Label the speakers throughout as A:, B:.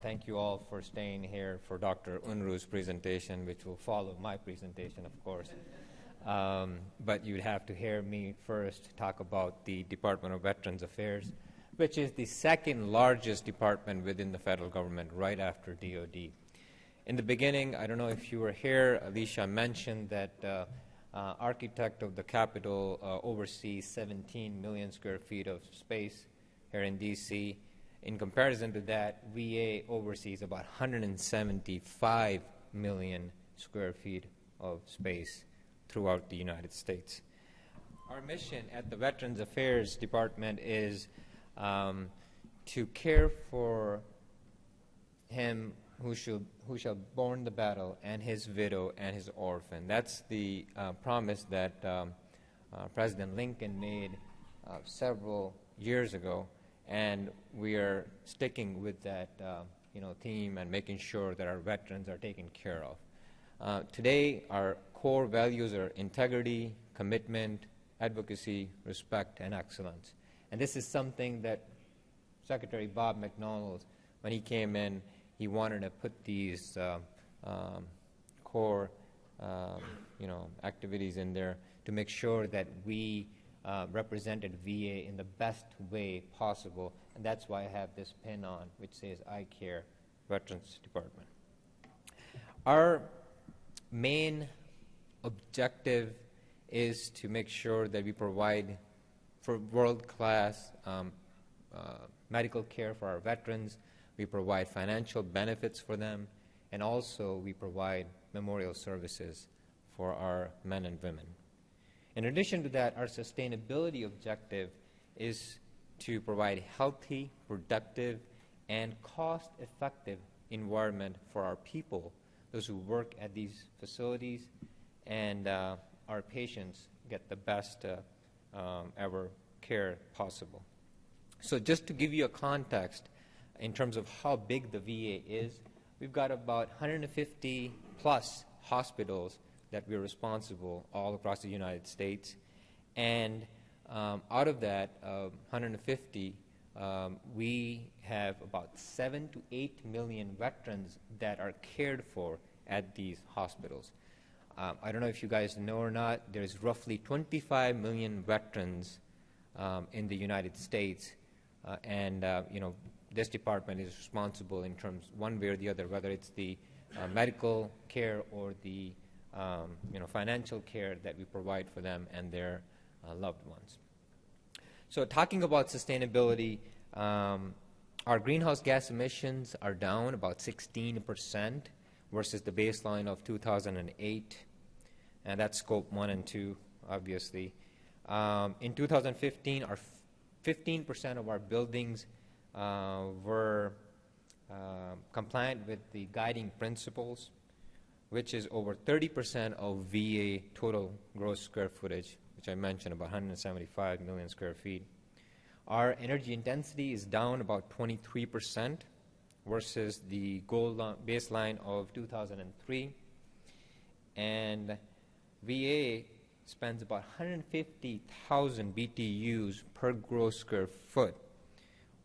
A: Thank you all for staying here for Dr. Unru's presentation, which will follow my presentation, of course. But you'd have to hear me first talk about the Department of Veterans Affairs, which is the second largest department within the federal government, right after DOD. In the beginning, I don't know if you were here, Alicia mentioned that architect of the Capitol oversees 17 million square feet of space here in D.C. In comparison to that, VA oversees about 175 million square feet of space throughout the United States. Our mission at the Veterans Affairs Department is to care for him who shall borne the battle, and his widow and his orphan. That's the promise that President Lincoln made several years ago, and we are sticking with that theme and making sure that our veterans are taken care of. Today, our core values are integrity, commitment, advocacy, respect, and excellence. And this is something that Secretary Bob McDonald, when he came in, he wanted to put these core activities in there to make sure that we represented VA in the best way possible, and that's why I have this pin on which says I Care Veterans Department. Our main objective is to make sure that we provide for world-class medical care for our veterans. We provide financial benefits for them, and also we provide memorial services for our men and women. In addition to that, our sustainability objective is to provide healthy, productive, and cost-effective environment for our people, those who work at these facilities, and our patients get the best ever care possible. So just to give you a context in terms of how big the VA is, we've got about 150 plus hospitals that we're responsible all across the United States. And out of that 150, we have about 7 to 8 million veterans that are cared for at these hospitals. I don't know if you guys know or not, there's roughly 25 million veterans in the United States, and this department is responsible in terms, one way or the other, whether it's the medical care or the financial care that we provide for them and their loved ones. So talking about sustainability, our greenhouse gas emissions are down about 16% versus the baseline of 2008, and that's scope 1 and 2, obviously. In 2015, 15% of our buildings were compliant with the guiding principles, which is over 30% of VA total gross square footage, which I mentioned, about 175 million square feet. Our energy intensity is down about 23% versus the goal baseline of 2003. And VA spends about 150,000 BTUs per gross square foot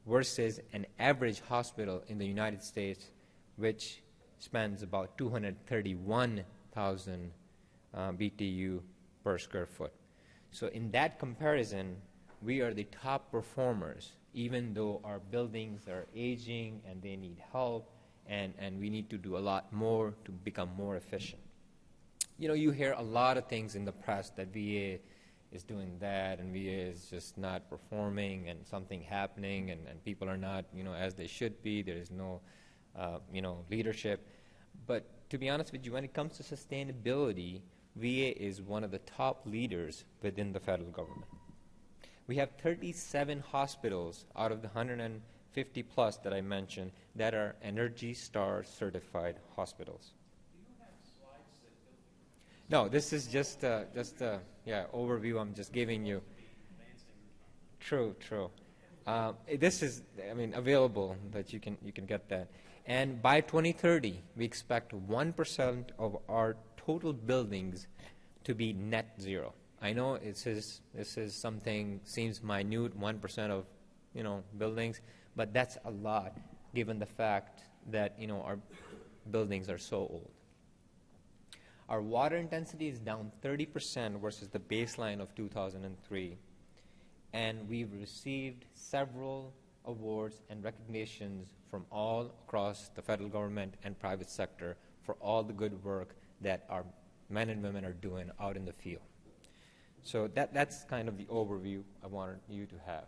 A: versus an average hospital in the United States, which spends about 231,000 BTU per square foot. So in that comparison, we are the top performers, even though our buildings are aging and they need help, and we need to do a lot more to become more efficient. You hear a lot of things in the press that VA is doing that, and VA is just not performing, and something happening, and people are not, as they should be. There is no, leadership. But to be honest with you, when it comes to sustainability, VA is one of the top leaders within the federal government. We have 37 hospitals out of the 150 plus that I mentioned that are Energy Star certified hospitals. No, this is just a overview I'm just giving you. True. This is, available that you can get that. And by 2030, we expect 1% of our total buildings to be net zero. I know this is something seems minute, 1% of buildings, but that's a lot given the fact that our buildings are so old. Our water intensity is down 30% versus the baseline of 2003, and we've received several awards and recognitions from all across the federal government and private sector for all the good work that our men and women are doing out in the field. So that's kind of the overview I wanted you to have.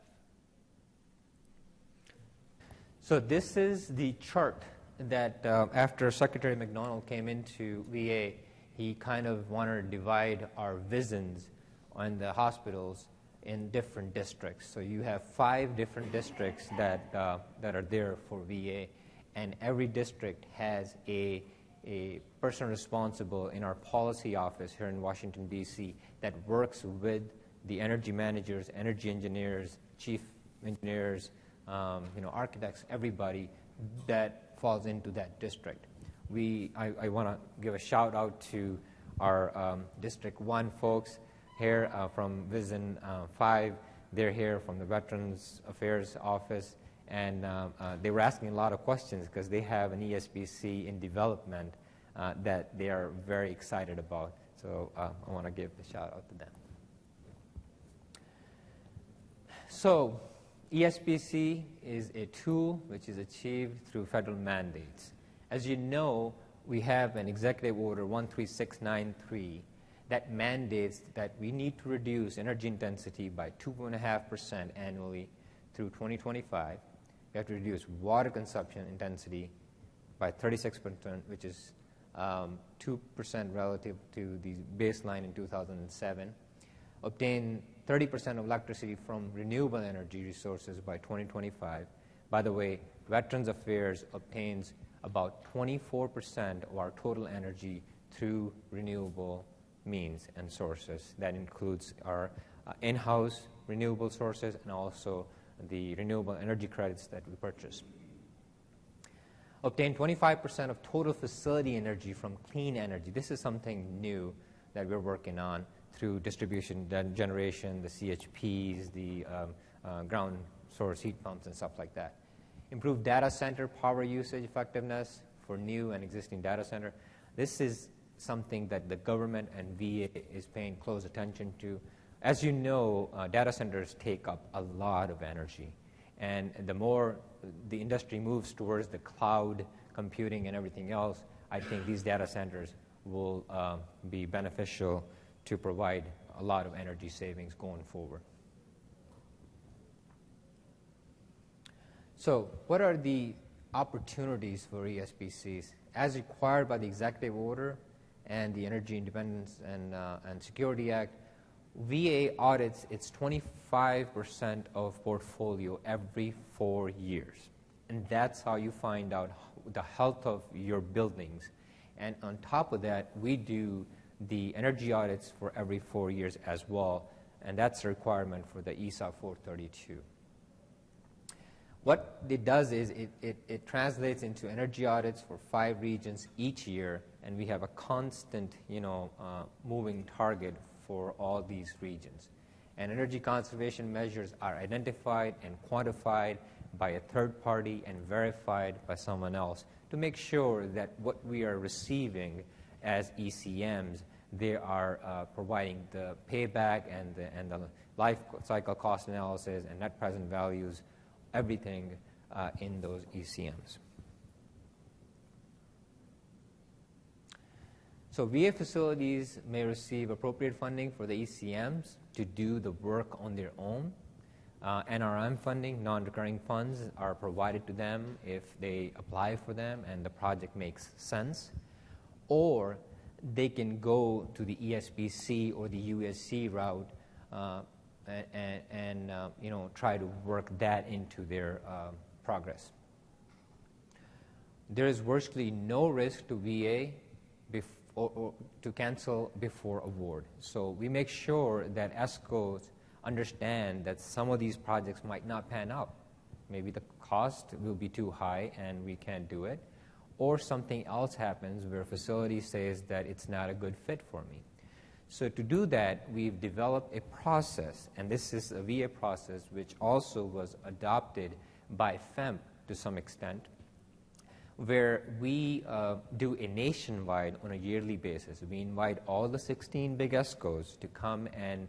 A: So this is the chart that after Secretary McDonald came into VA, he kind of wanted to divide our visions on the hospitals in different districts. So you have 5 different districts that are there for VA, and every district has a person responsible in our policy office here in Washington, D.C. that works with the energy managers, energy engineers, chief engineers, architects, everybody that falls into that district. I want to give a shout out to our District 1 folks here from Vision 5. They're here from the Veterans Affairs Office, and they were asking a lot of questions because they have an ESPC in development that they are very excited about. So I want to give a shout out to them. So ESPC is a tool which is achieved through federal mandates. As you know, we have an Executive Order 13693 that mandates that we need to reduce energy intensity by 2.5% annually through 2025. We have to reduce water consumption intensity by 36%, which is 2% relative to the baseline in 2007. Obtain 30% of electricity from renewable energy resources by 2025. By the way, Veterans Affairs obtains about 24% of our total energy through renewable means and sources. That includes our in-house renewable sources and also the renewable energy credits that we purchase. Obtain 25% of total facility energy from clean energy. This is something new that we're working on through distribution generation, the CHPs, the ground source heat pumps and stuff like that. Improve data center power usage effectiveness for new and existing data center. This is something that the government and VA is paying close attention to. As you know, data centers take up a lot of energy. And the more the industry moves towards the cloud computing and everything else, I think these data centers will be beneficial to provide a lot of energy savings going forward. So what are the opportunities for ESPCs? As required by the Executive Order and the Energy Independence and Security Act, VA audits its 25% of portfolio every 4 years. And that's how you find out the health of your buildings. And on top of that, we do the energy audits for every 4 years as well, and that's a requirement for the ESA 432. What it does is it translates into energy audits for 5 regions each year, and we have a constant, moving target for all these regions. And energy conservation measures are identified and quantified by a third party and verified by someone else to make sure that what we are receiving as ECMs, they are providing the payback and the life cycle cost analysis and net present values, everything in those ECMs. So VA facilities may receive appropriate funding for the ECMs to do the work on their own. NRM funding, non-recurring funds, are provided to them if they apply for them and the project makes sense. Or they can go to the ESPC or the USC route and try to work that into their progress. There is virtually no risk to VA or to cancel before award. So we make sure that ESCOs understand that some of these projects might not pan out. Maybe the cost will be too high and we can't do it. Or something else happens where a facility says that it's not a good fit for me. So to do that, we've developed a process, and this is a VA process which also was adopted by FEMP to some extent, where we do a nationwide on a yearly basis. We invite all the 16 big ESCOs to come and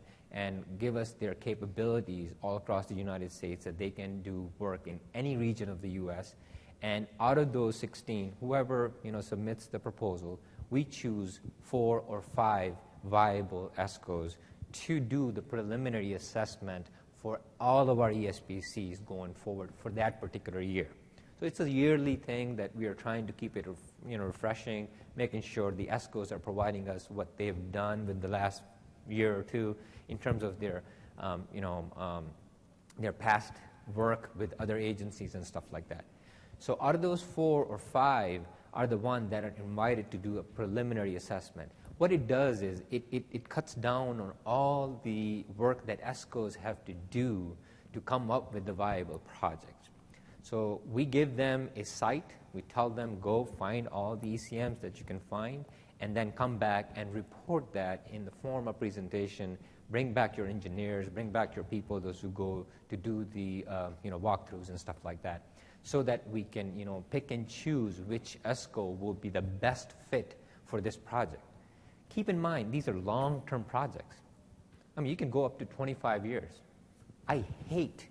A: give us their capabilities all across the United States that they can do work in any region of the U.S. And out of those 16, whoever submits the proposal, we choose 4 or 5 viable ESCOs to do the preliminary assessment for all of our ESPCs going forward for that particular year. So it's a yearly thing that we are trying to keep it refreshing, making sure the ESCOs are providing us what they've done with the last year or two in terms of their past work with other agencies and stuff like that. So out of those 4 or 5 are the ones that are invited to do a preliminary assessment. What it does is it cuts down on all the work that ESCOs have to do to come up with the viable projects. So we give them a site. We tell them, go find all the ECMs that you can find, and then come back and report that in the form of presentation. Bring back your engineers, bring back your people, those who go to do the walkthroughs and stuff like that, so that we can pick and choose which ESCO will be the best fit for this project. Keep in mind, these are long-term projects. I mean, you can go up to 25 years. I hate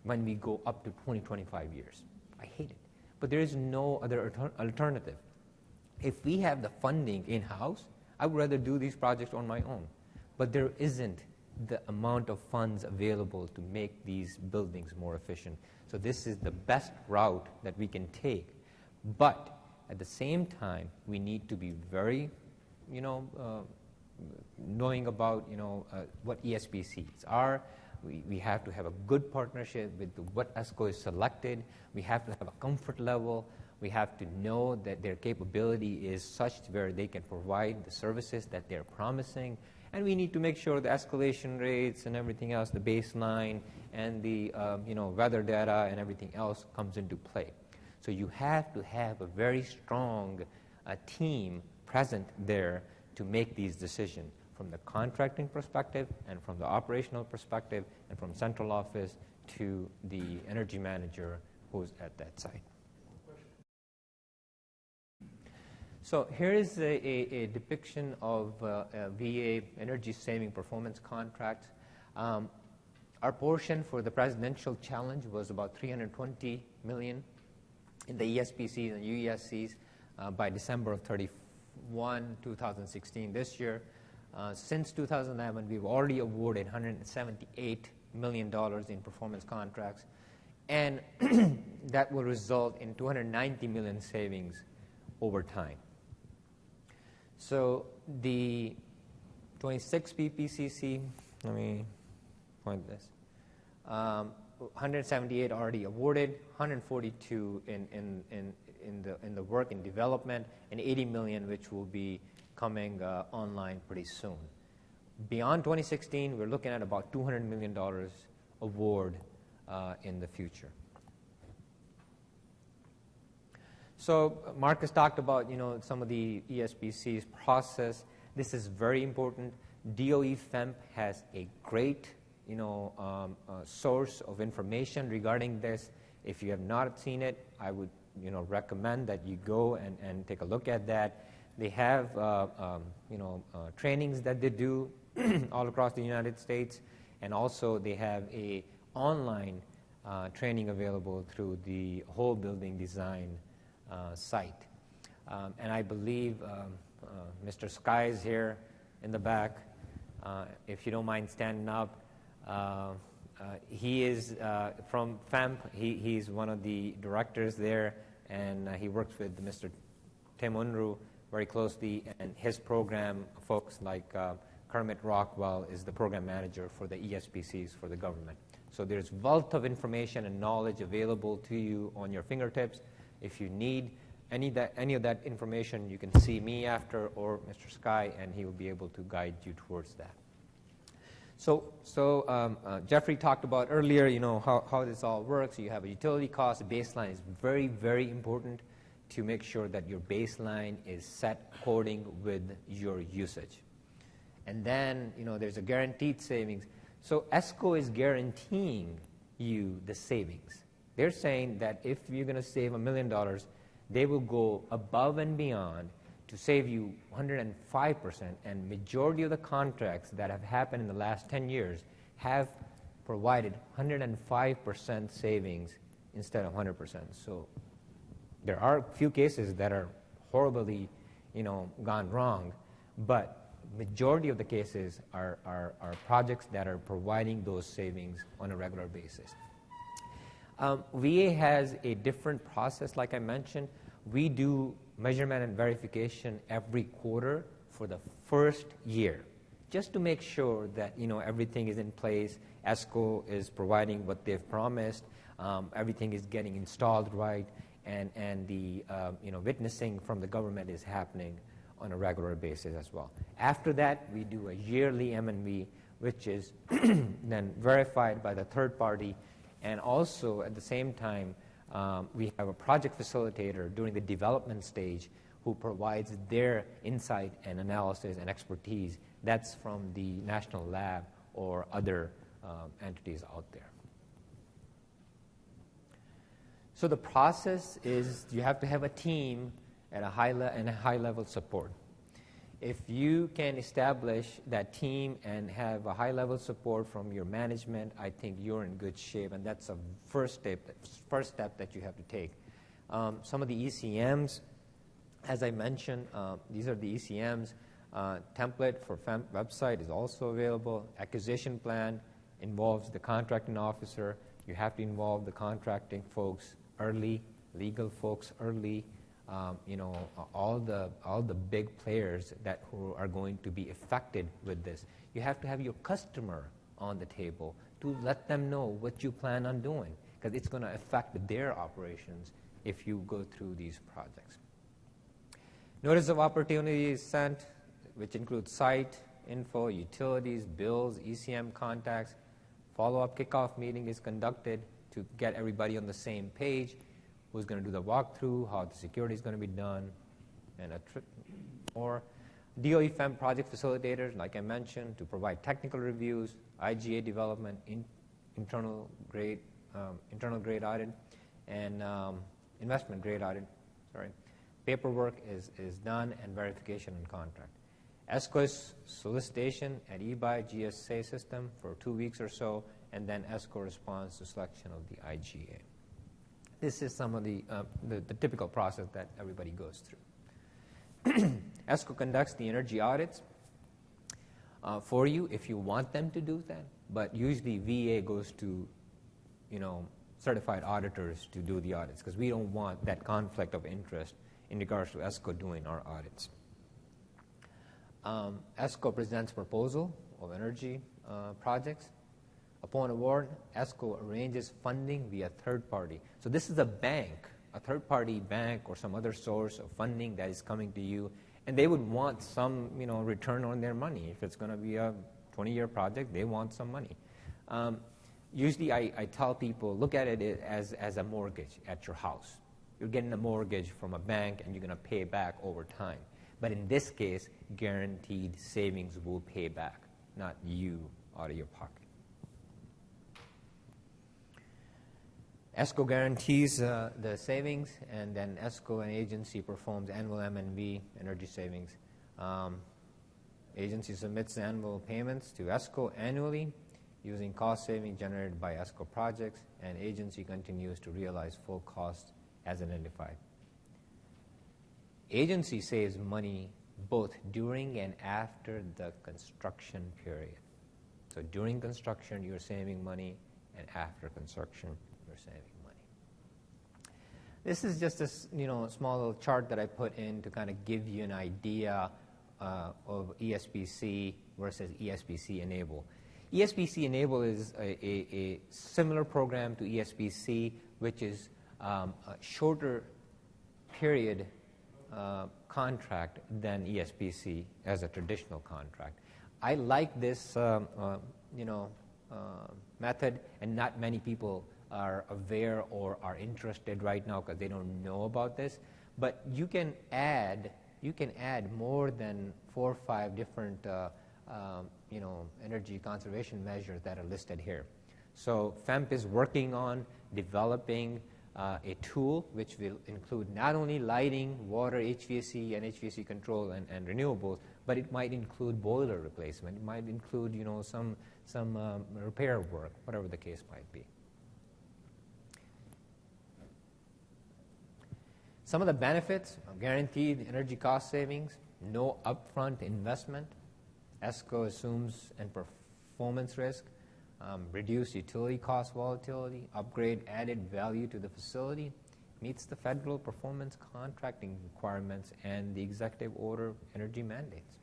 A: when we go up to 20, 25 years. I hate it. But there is no other alternative. If we have the funding in-house, I would rather do these projects on my own. But there isn't the amount of funds available to make these buildings more efficient. So this is the best route that we can take. But at the same time, we need to be very, knowing about, what ESPCs are. We have to have a good partnership with what ESCO is selected. We have to have a comfort level. We have to know that their capability is such where they can provide the services that they're promising. And we need to make sure the escalation rates and everything else, the baseline and the weather data and everything else comes into play. So you have to have a very strong team present there to make these decisions from the contracting perspective and from the operational perspective and from central office to the energy manager who's at that site. So here is a depiction of VA energy saving performance contracts. Our portion for the presidential challenge was about $320 million in the ESPCs and UESCs by December of 31, 2016, this year. Since 2011, we've already awarded $178 million in performance contracts, and that will result in $290 million savings over time. So the 26 PPCC, let me point this, 178 already awarded, 142 in the work in development, and 80 million which will be coming online pretty soon. Beyond 2016, we're looking at about $200 million award in the future. So Marcus talked about some of the ESPC's process. This is very important. DOE FEMP has a great source of information regarding this. If you have not seen it, I would recommend that you go and take a look at that. They have trainings that they do all across the United States, and also they have a online training available through the whole building design site. And I believe Mr. Sky is here in the back. If you don't mind standing up. He is from FEMP. He's one of the directors there, and he works with Mr. Tim Unruh very closely, and his program folks like Kermit Rockwell is the program manager for the ESPCs for the government. So there's wealth of information and knowledge available to you on your fingertips. If you need any of that information, you can see me after or Mr. Sky, and he will be able to guide you towards that. So Jeffrey talked about earlier, how this all works. You have a utility cost. The baseline is very, very important to make sure that your baseline is set according with your usage. And then, there's a guaranteed savings. So ESCO is guaranteeing you the savings. They're saying that if you're going to save $1 million, they will go above and beyond to save you 105%, and majority of the contracts that have happened in the last 10 years have provided 105% savings instead of 100%. So there are a few cases that are horribly, gone wrong, but majority of the cases are projects that are providing those savings on a regular basis. VA has a different process, like I mentioned. We do measurement and verification every quarter for the first year, just to make sure that everything is in place. ESCO is providing what they've promised. Everything is getting installed right, and the witnessing from the government is happening on a regular basis as well. After that, we do a yearly M&V, which is then verified by the third party, and also at the same time, we have a project facilitator during the development stage who provides their insight and analysis and expertise. That's from the national lab or other entities out there. So the process is you have to have a team at a high level support. If you can establish that team and have a high level support from your management, I think you're in good shape, and that's a first step that you have to take. Some of the ECMs, as I mentioned, these are the ECMs. Template for FEMP website is also available. Acquisition plan involves the contracting officer. You have to involve the contracting folks early, legal folks early. All the big players who are going to be affected with this. You have to have your customer on the table to let them know what you plan on doing, because it's going to affect their operations if you go through these projects. Notice of opportunity is sent, which includes site info, utilities, bills, ECM contacts. Follow-up kickoff meeting is conducted to get everybody on the same page. Who's going to do the walkthrough, how the security is going to be done, and or DOE FEM project facilitators, like I mentioned, to provide technical reviews, IGA development, internal grade audit, and investment grade audit. Paperwork is done, and verification and contract. ESCO solicitation at eBuy GSA system for 2 weeks or so, and then ESCO responds to selection of the IGA. This is some of the typical process that everybody goes through. ESCO conducts the energy audits for you if you want them to do that, but usually VA goes to certified auditors to do the audits, because we don't want that conflict of interest in regards to ESCO doing our audits. ESCO presents proposal of energy projects. Upon award, ESCO arranges funding via third party. So this is a bank, a third-party bank or some other source of funding that is coming to you, and they would want some return on their money. If it's going to be a 20-year project, they want some money. Usually I tell people, look at it as a mortgage at your house. You're getting a mortgage from a bank, and you're going to pay back over time. But in this case, guaranteed savings will pay back, not you out of your pocket. ESCO guarantees the savings, and then ESCO and agency performs annual M&V, energy savings. Agency submits annual payments to ESCO annually using cost savings generated by ESCO projects, and agency continues to realize full cost as identified. Agency saves money both during and after the construction period. So during construction, you're saving money, and after construction, you're saving money. This is just a small little chart that I put in to kind of give you an idea of ESPC versus ESPC Enable. ESPC Enable is a similar program to ESPC, which is a shorter period contract than ESPC as a traditional contract. I like this method, and not many people are aware or are interested right now because they don't know about this. But you can add more than 4 or 5 different energy conservation measures that are listed here. So FEMP is working on developing a tool which will include not only lighting, water, HVAC, and HVAC control and renewables, but it might include boiler replacement. It might include, some repair work, whatever the case might be. Some of the benefits are guaranteed energy cost savings, no upfront investment, ESCO assumes and performance risk, reduced utility cost volatility, upgrade added value to the facility, meets the federal performance contracting requirements and the executive order energy mandates.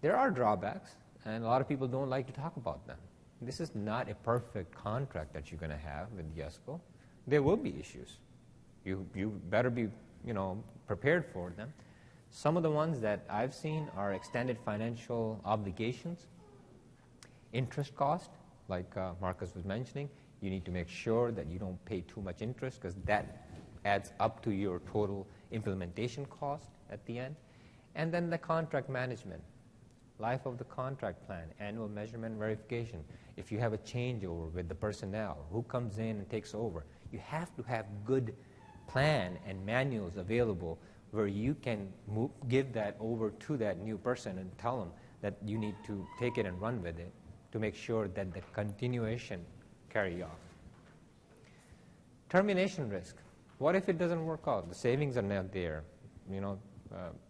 A: There are drawbacks, and a lot of people don't like to talk about them. This is not a perfect contract that you're going to have with the ESCO. There will be issues. You better be, prepared for them. Some of the ones that I've seen are extended financial obligations, interest cost, like Marcus was mentioning. You need to make sure that you don't pay too much interest because that adds up to your total implementation cost at the end. And then the contract management, life of the contract plan, annual measurement verification. If you have a changeover with the personnel, who comes in and takes over, you have to have good plan and manuals available where you can give that over to that new person and tell them that you need to take it and run with it to make sure that the continuation carry on. Termination risk. What if it doesn't work out? The savings are not there.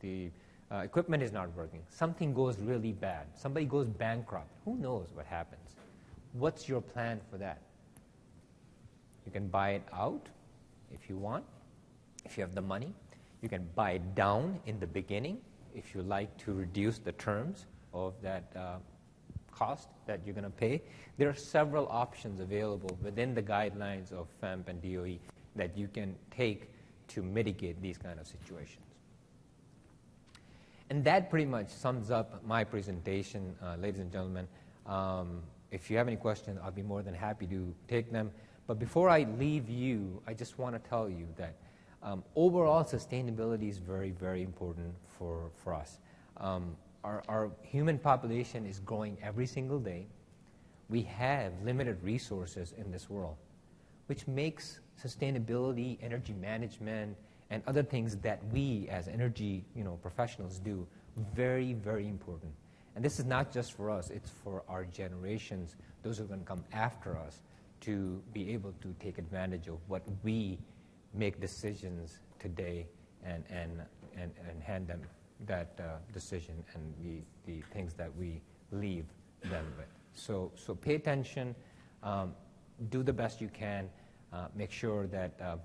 A: The equipment is not working. Something goes really bad. Somebody goes bankrupt. Who knows what happens? What's your plan for that? You can buy it out if you want, if you have the money. You can buy it down in the beginning if you like to reduce the terms of that cost that you're going to pay. There are several options available within the guidelines of FEMP and DOE that you can take to mitigate these kind of situations. And that pretty much sums up my presentation, ladies and gentlemen. If you have any questions, I'll be more than happy to take them. But before I leave you, I just want to tell you that overall sustainability is very, very important for us. Our human population is growing every single day. We have limited resources in this world, which makes sustainability, energy management, and other things that we as energy professionals do very, very important. And this is not just for us, it's for our generations, those who are going to come after us, to be able to take advantage of what we make decisions today and hand them that decision and the things that we leave them with. So pay attention, do the best you can, make sure that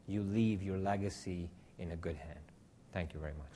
A: you leave your legacy in a good hand. Thank you very much.